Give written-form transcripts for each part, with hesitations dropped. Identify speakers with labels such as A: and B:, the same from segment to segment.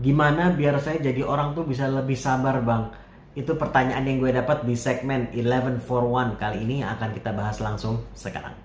A: Gimana biar saya jadi orang tuh bisa lebih sabar bang? Itu pertanyaan yang gue dapat di segmen 1141 kali ini yang akan kita bahas langsung sekarang.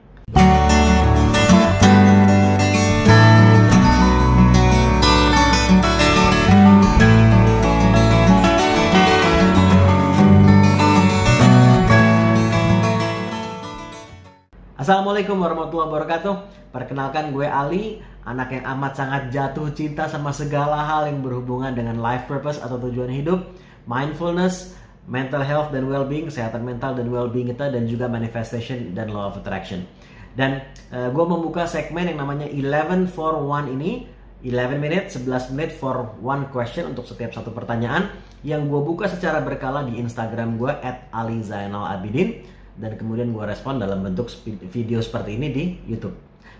A: Assalamualaikum warahmatullahi wabarakatuh. Perkenalkan, gue Ali, anak yang amat sangat jatuh cinta sama segala hal yang berhubungan dengan life purpose atau tujuan hidup, mindfulness, mental health dan well-being, kesehatan mental dan well-being kita, dan juga manifestation dan law of attraction. Dan gue membuka segmen yang namanya 1141 ini, 11 menit, 11 menit for one question, untuk setiap satu pertanyaan yang gue buka secara berkala di Instagram gue @alizainalabidin. Dan kemudian gue respon dalam bentuk video seperti ini di YouTube.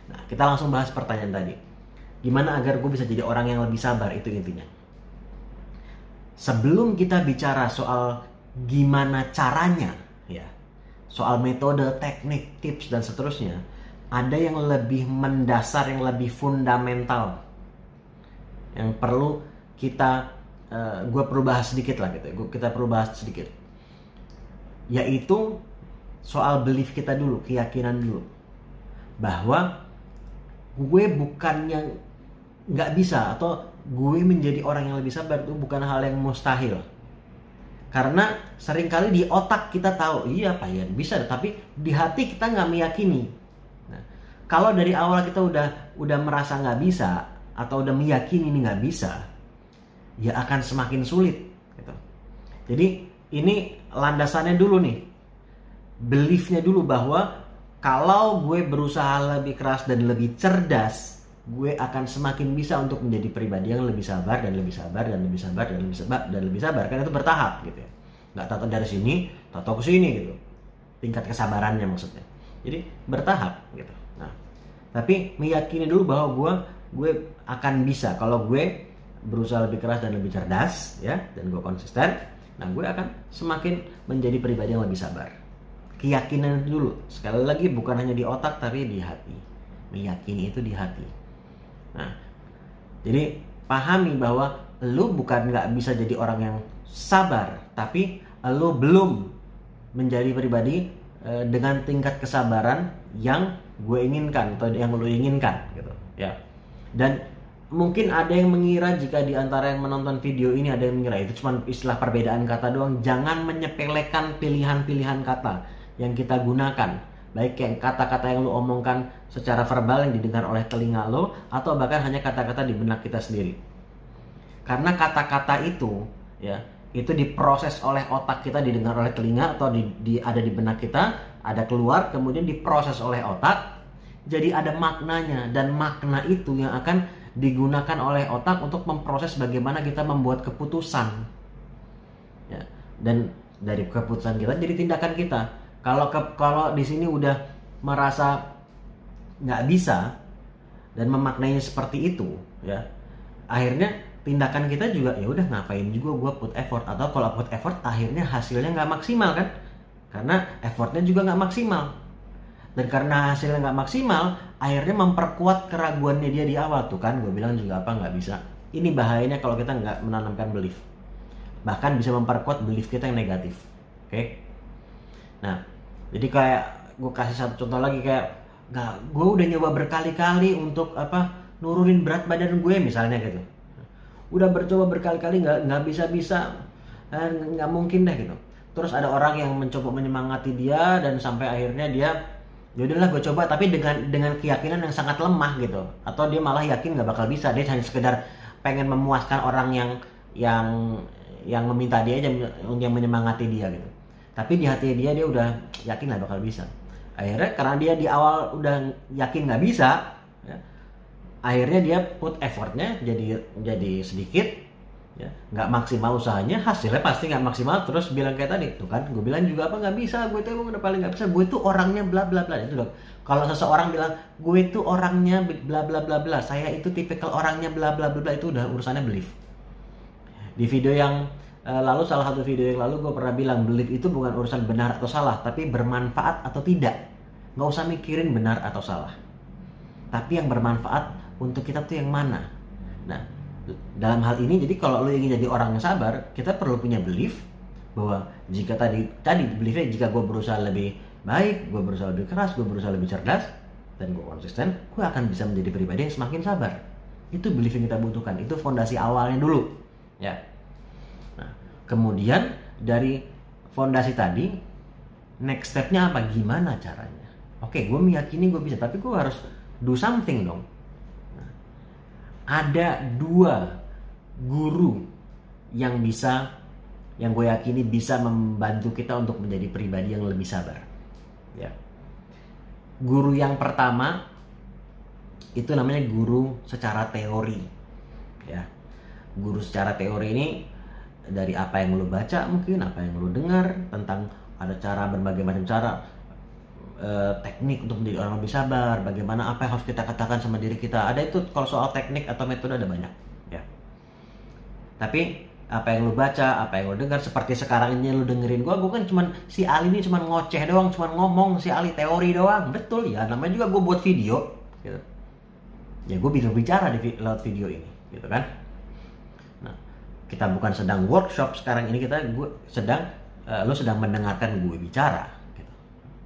A: Nah, kita langsung bahas pertanyaan tadi. Gimana agar gue bisa jadi orang yang lebih sabar, itu intinya. Sebelum kita bicara soal gimana caranya, ya, soal metode, teknik, tips, dan seterusnya, ada yang lebih mendasar, yang lebih fundamental, yang perlu kita, gue perlu bahas sedikit lah gitu. Kita perlu bahas sedikit, yaitu soal belief kita dulu, keyakinan dulu, bahwa gue bukan yang nggak bisa, atau gue menjadi orang yang lebih sabar itu bukan hal yang mustahil. Karena seringkali di otak kita tahu, iya Pak Yan bisa, tapi di hati kita nggak meyakini. Nah, kalau dari awal kita udah merasa nggak bisa, atau udah meyakini ini nggak bisa, ya akan semakin sulit gitu. Jadi ini landasannya dulu nih, beliefnya dulu, bahwa kalau gue berusaha lebih keras dan lebih cerdas, gue akan semakin bisa untuk menjadi pribadi yang lebih sabar dan lebih sabar dan lebih sabar dan lebih sabar dan lebih sabar. Karena itu bertahap gitu ya, nggak tato dari sini tato ke sini gitu, tingkat kesabarannya maksudnya. Jadi bertahap gitu. Nah, tapi meyakini dulu bahwa gue akan bisa kalau gue berusaha lebih keras dan lebih cerdas, ya, dan gue konsisten. Nah, gue akan semakin menjadi pribadi yang lebih sabar. Keyakinan dulu, sekali lagi, bukan hanya di otak tapi di hati. Meyakini itu di hati. Nah, jadi pahami bahwa lu bukan nggak bisa jadi orang yang sabar, tapi lu belum menjadi pribadi dengan tingkat kesabaran yang gue inginkan atau yang lu inginkan gitu ya. Dan mungkin ada yang mengira, jika di antara yang menonton video ini ada yang mengira itu cuma istilah perbedaan kata doang. Jangan menyepelekan pilihan-pilihan kata yang kita gunakan, baik yang kata-kata yang lo omongkan secara verbal yang didengar oleh telinga lo, atau bahkan hanya kata-kata di benak kita sendiri. Karena kata-kata itu, ya, itu diproses oleh otak kita, didengar oleh telinga, atau ada di benak kita, ada keluar, kemudian diproses oleh otak, jadi ada maknanya, dan makna itu yang akan digunakan oleh otak untuk memproses bagaimana kita membuat keputusan, ya. Dan dari keputusan kita jadi tindakan kita. Kalau di sini udah merasa nggak bisa dan memaknainya seperti itu, ya, akhirnya tindakan kita juga ya udah, ngapain juga gue put effort, atau kalau put effort akhirnya hasilnya nggak maksimal kan, karena effortnya juga nggak maksimal. Dan karena hasilnya nggak maksimal, akhirnya memperkuat keraguannya dia di awal. Tuh kan gue bilang juga apa, nggak bisa. Ini bahayanya kalau kita nggak menanamkan belief, bahkan bisa memperkuat belief kita yang negatif. Oke? Nah, jadi kayak gue kasih satu contoh lagi, kayak gue udah nyoba berkali-kali untuk nurunin berat badan gue misalnya gitu, udah coba berkali-kali nggak bisa, nggak mungkin deh gitu. Terus ada orang yang mencoba menyemangati dia, dan sampai akhirnya dia, yaudahlah gue coba, tapi dengan keyakinan yang sangat lemah gitu, atau dia malah yakin nggak bakal bisa. Dia hanya sekedar pengen memuaskan orang yang meminta dia aja, yang menyemangati dia gitu. Tapi di hati dia udah yakin lah bakal bisa. Akhirnya karena dia di awal udah yakin nggak bisa, ya, akhirnya dia put effortnya jadi sedikit, ya, nggak maksimal usahanya, hasilnya pasti nggak maksimal. Terus bilang kayak tadi, tuh kan gue bilang juga apa, nggak bisa, gue tuh emang udah paling nggak bisa, gue tuh orangnya bla bla bla. Itu dong. Kalau seseorang bilang gue tuh orangnya bla bla bla bla, saya itu tipikal orangnya bla bla bla, itu udah urusannya belief. Di video yang lalu, salah satu video yang lalu, gue pernah bilang belief itu bukan urusan benar atau salah, tapi bermanfaat atau tidak. Nggak usah mikirin benar atau salah, tapi yang bermanfaat untuk kita tuh yang mana. Nah, Dalam hal ini, jadi kalau lo ingin jadi orang yang sabar, kita perlu punya belief bahwa jika tadi beliefnya, jika gue berusaha lebih baik, gue berusaha lebih keras, gue berusaha lebih cerdas, dan gue konsisten, gue akan bisa menjadi pribadi yang semakin sabar. Itu belief yang kita butuhkan, itu fondasi awalnya dulu, ya. Nah, kemudian dari fondasi tadi, next stepnya apa? Gimana caranya? Oke, gue meyakini gue bisa, tapi gue harus do something dong. Nah, ada 2 guru yang gue yakini bisa membantu kita untuk menjadi pribadi yang lebih sabar. Ya. Guru yang pertama itu namanya guru secara teori. Ya. Guru secara teori ini dari apa yang lo baca, mungkin apa yang lo dengar tentang ada cara, berbagai macam cara, teknik untuk menjadi orang lebih sabar, bagaimana apa yang harus kita katakan sama diri kita. Ada itu, kalau soal teknik atau metode ada banyak, ya. Tapi apa yang lu baca, apa yang lu dengar, seperti sekarang ini lu dengerin gue kan cuman si Ali ini cuman ngoceh doang, cuman ngomong si Ali teori doang. Betul ya, namanya juga gue buat video gitu. Ya gue bicara lewat video ini gitu kan. Nah, kita bukan sedang workshop sekarang ini, lu sedang mendengarkan gue bicara gitu.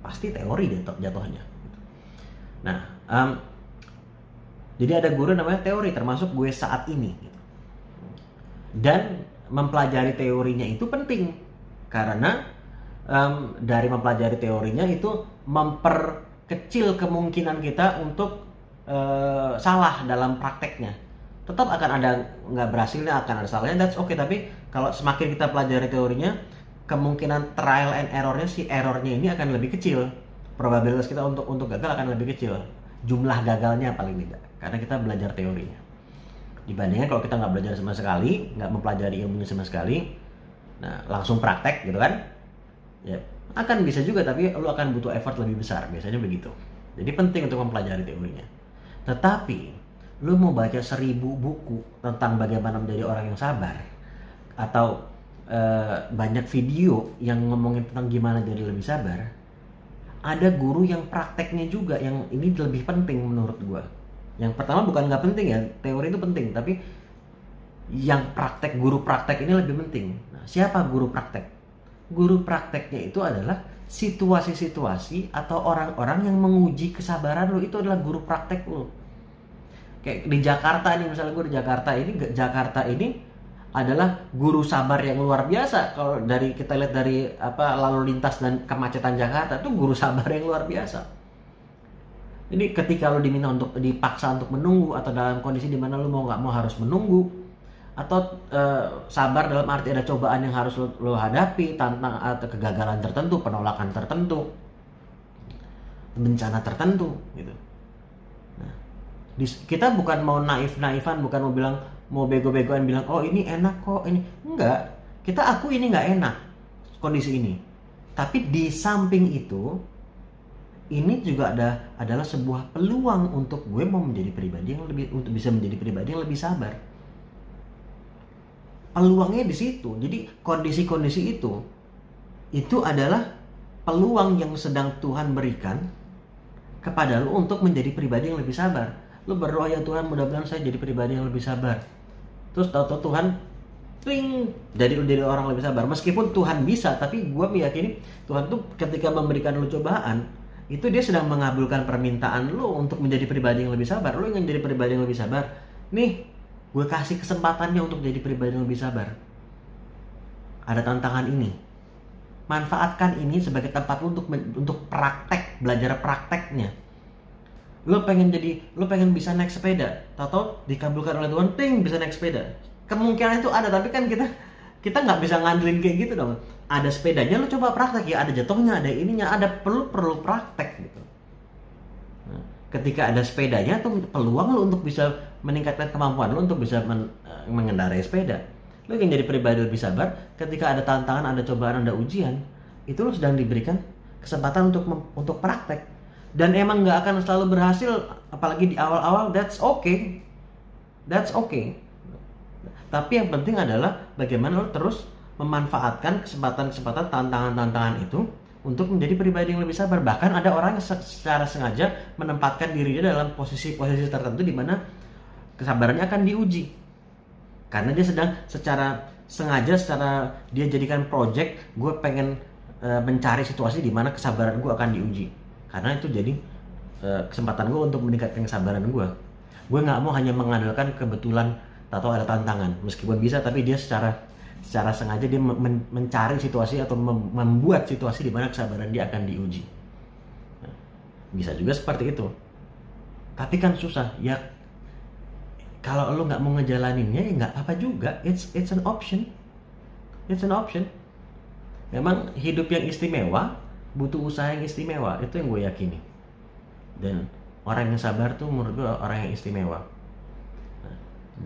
A: Pasti teori jatuhnya gitu. Nah, jadi ada guru namanya teori, termasuk gue saat ini gitu. Dan mempelajari teorinya itu penting karena dari mempelajari teorinya itu memperkecil kemungkinan kita untuk salah dalam prakteknya. Tetap akan ada nggak berhasilnya, akan ada salahnya, that's okay. Tapi kalau semakin kita pelajari teorinya, kemungkinan trial and errornya, si errornya ini akan lebih kecil. Probabilitas kita untuk gagal akan lebih kecil. Jumlah gagalnya paling tidak, karena kita belajar teorinya. Dibandingkan kalau kita nggak belajar sama sekali, nggak mempelajari ilmunya sama sekali, nah langsung praktek gitu kan, ya akan bisa juga, tapi lu akan butuh effort lebih besar, biasanya begitu. Jadi penting untuk mempelajari teorinya. Tetapi lu mau baca 1000 buku tentang bagaimana menjadi orang yang sabar, atau banyak video yang ngomongin tentang gimana jadi lebih sabar, ada guru yang prakteknya juga yang ini lebih penting menurut gua. Yang pertama bukan nggak penting ya, teori itu penting, tapi yang guru praktek ini lebih penting. Nah, siapa guru praktek? Guru prakteknya itu adalah situasi-situasi atau orang-orang yang menguji kesabaran lo, itu adalah guru praktek lo. Kayak di Jakarta nih, misalnya gue di Jakarta ini adalah guru sabar yang luar biasa. Kalau kita lihat dari lalu lintas dan kemacetan Jakarta, itu guru sabar yang luar biasa. Jadi ketika lo dipaksa untuk menunggu, atau dalam kondisi dimana lo mau nggak mau harus menunggu, atau sabar dalam arti ada cobaan yang harus lo hadapi, tantang atau kegagalan tertentu, penolakan tertentu, bencana tertentu, gitu. Nah, kita bukan mau naifan, bukan mau bilang, mau bego-begoan bilang, oh ini enak kok, ini enggak. Kita aku ini nggak enak kondisi ini. Tapi di samping itu, ini juga adalah sebuah peluang untuk gue mau menjadi pribadi yang lebih, untuk bisa menjadi pribadi yang lebih sabar. Peluangnya di situ. Jadi kondisi-kondisi itu adalah peluang yang sedang Tuhan berikan kepada lo untuk menjadi pribadi yang lebih sabar. Lo berdoa, ya Tuhan mudah-mudahan saya jadi pribadi yang lebih sabar. Terus tahu-tahu Tuhan jadi orang lebih sabar. Meskipun Tuhan bisa, tapi gue meyakini Tuhan tuh ketika memberikan lo cobaan, itu dia sedang mengabulkan permintaan lo untuk menjadi pribadi yang lebih sabar. Lo ingin jadi pribadi yang lebih sabar, nih gue kasih kesempatannya untuk jadi pribadi yang lebih sabar. Ada tantangan ini, manfaatkan ini sebagai tempat lo untuk praktek, belajar prakteknya. Lo pengen bisa naik sepeda, tahu dikabulkan oleh Tuhan, bisa naik sepeda. Kemungkinan itu ada, tapi kan kita nggak bisa ngandelin kayak gitu dong. Ada sepedanya, lo coba praktek ya, ada jatuhnya, ada ininya, ada perlu praktek gitu. Nah, ketika ada sepedanya tuh peluang lo untuk bisa meningkatkan kemampuan lo untuk bisa mengendarai sepeda. Lo yang jadi pribadi lebih sabar, ketika ada tantangan, ada cobaan, ada ujian, itu lo sedang diberikan kesempatan untuk praktek. Dan emang nggak akan selalu berhasil, apalagi di awal-awal. That's okay. Tapi yang penting adalah bagaimana lo terus memanfaatkan kesempatan-kesempatan, tantangan-tantangan itu untuk menjadi pribadi yang lebih sabar. Bahkan ada orang yang secara sengaja menempatkan dirinya dalam posisi-posisi tertentu di mana kesabarannya akan diuji. Karena dia sedang secara sengaja, secara dia jadikan project, gue pengen mencari situasi di mana kesabaran gue akan diuji. Karena itu jadi kesempatan gue untuk meningkatkan kesabaran gue. Gue nggak mau hanya mengandalkan kebetulan atau ada tantangan. Meskipun bisa, tapi dia secara sengaja dia mencari situasi atau membuat situasi di mana kesabaran dia akan diuji. Nah, bisa juga seperti itu. Tapi kan susah ya. Kalau lo nggak mau ngejalaninnya ya nggak apa juga. It's an option. It's an option. Memang hidup yang istimewa butuh usaha yang istimewa. Itu yang gue yakini. Dan orang yang sabar tuh menurut gue orang yang istimewa. Nah,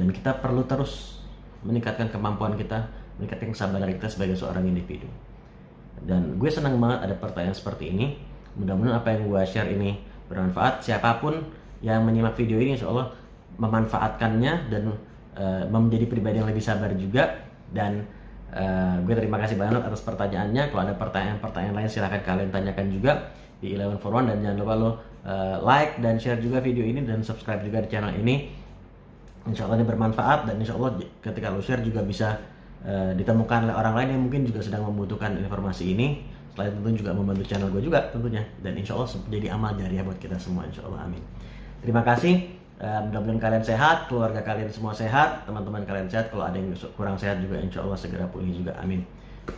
A: dan kita perlu terus meningkatkan kemampuan kita, meningkatkan kesabaran kita sebagai seorang individu. Dan gue senang banget ada pertanyaan seperti ini. Mudah-mudahan apa yang gue share ini bermanfaat. Siapapun yang menyimak video ini insya Allah memanfaatkannya dan menjadi pribadi yang lebih sabar juga. Dan gue terima kasih banget atas pertanyaannya. Kalau ada pertanyaan-pertanyaan lain silahkan kalian tanyakan juga di 1141. Dan jangan lupa lo like dan share juga video ini dan subscribe juga di channel ini. Insya Allah ini bermanfaat, dan insya Allah ketika lo share juga bisa ditemukan oleh orang lain yang mungkin juga sedang membutuhkan informasi ini. Selain tentu juga membantu channel gue juga tentunya, dan insya Allah jadi amal jariah buat kita semua, insya Allah, amin. Terima kasih. Mudah-mudahan kalian sehat, keluarga kalian semua sehat, teman-teman kalian sehat. Kalau ada yang kurang sehat juga insya Allah segera pulih juga, amin.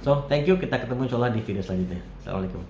A: So thank you, kita ketemu insya Allah di video selanjutnya. Assalamualaikum.